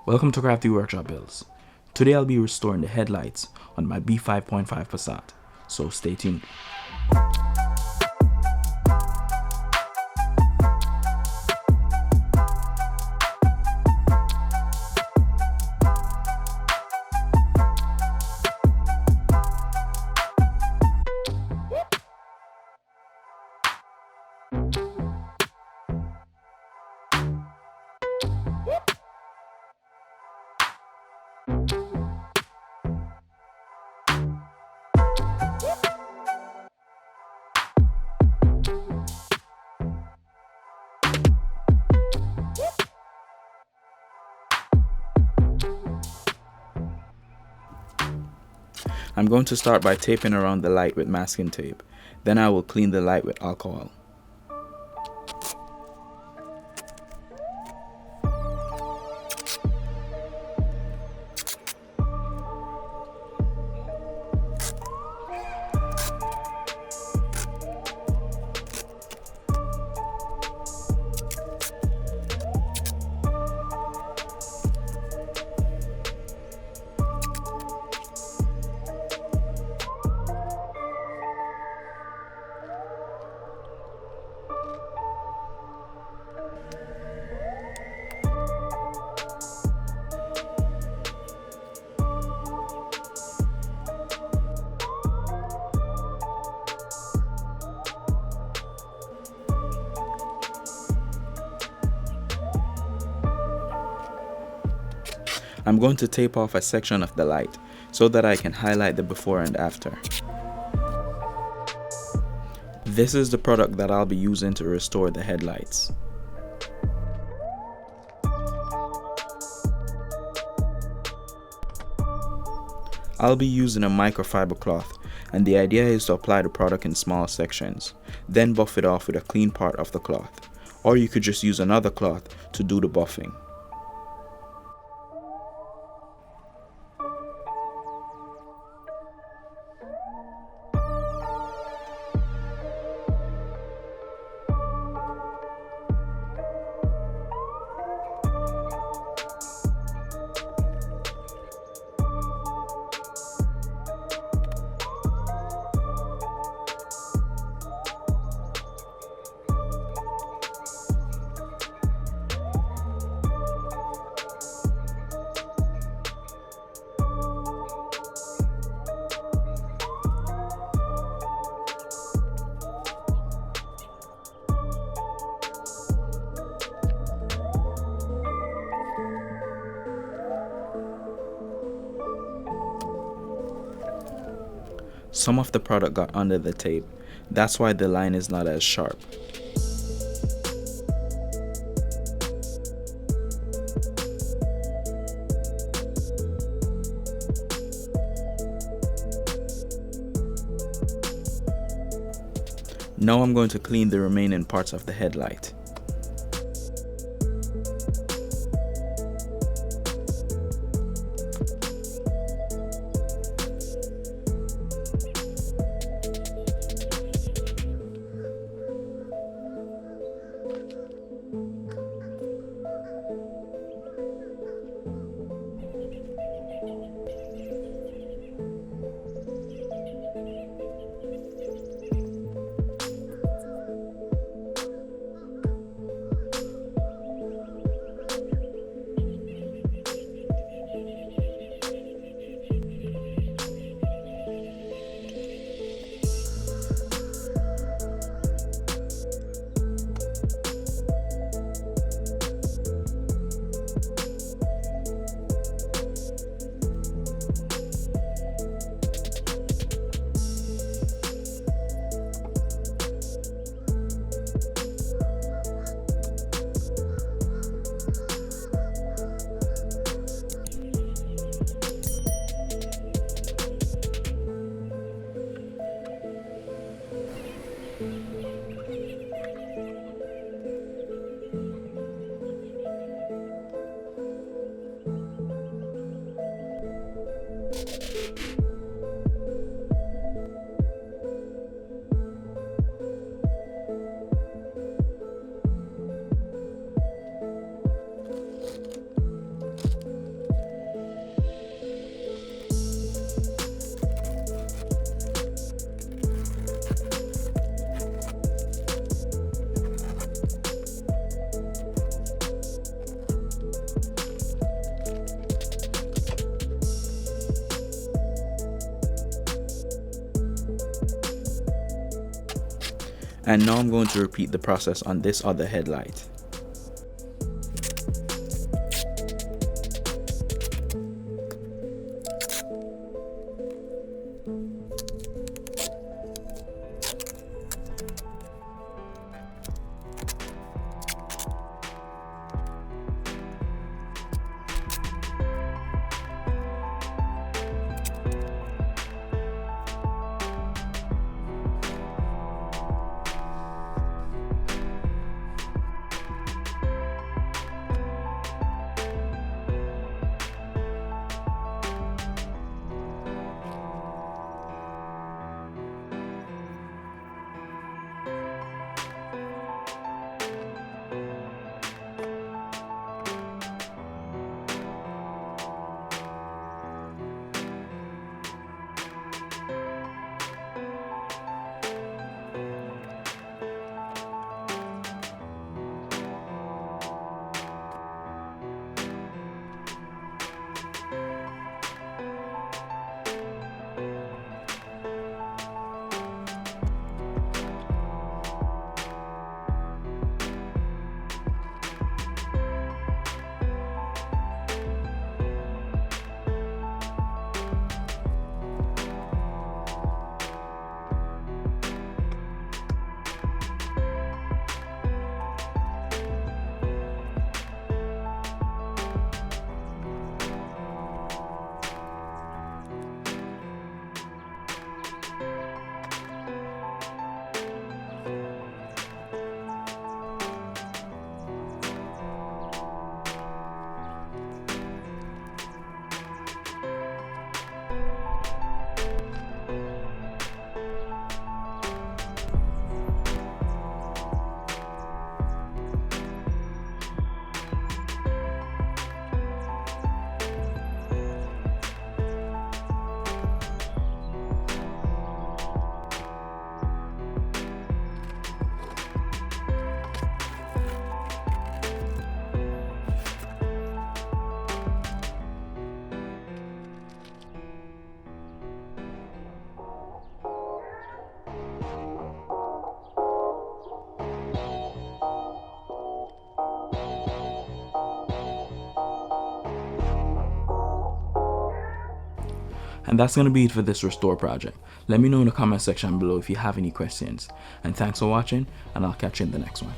Welcome to Crafty Workshop Builds. Today I'll be restoring the headlights on my B5.5 Passat, so stay tuned. I'm going to start by taping around the light with masking tape. Then I will clean the light with alcohol. I'm going to tape off a section of the light so that I can highlight the before and after. This is the product that I'll be using to restore the headlights. I'll be using a microfiber cloth, and the idea is to apply the product in small sections, then buff it off with a clean part of the cloth, or you could just use another cloth to do the buffing. Some of the product got under the tape, that's why the line is not as sharp. Now I'm going to clean the remaining parts of the headlight. And now I'm going to repeat the process on this other headlight. And that's going to be it for this restore project. Let me know in the comment section below if you have any questions. And thanks for watching, and I'll catch you in the next one.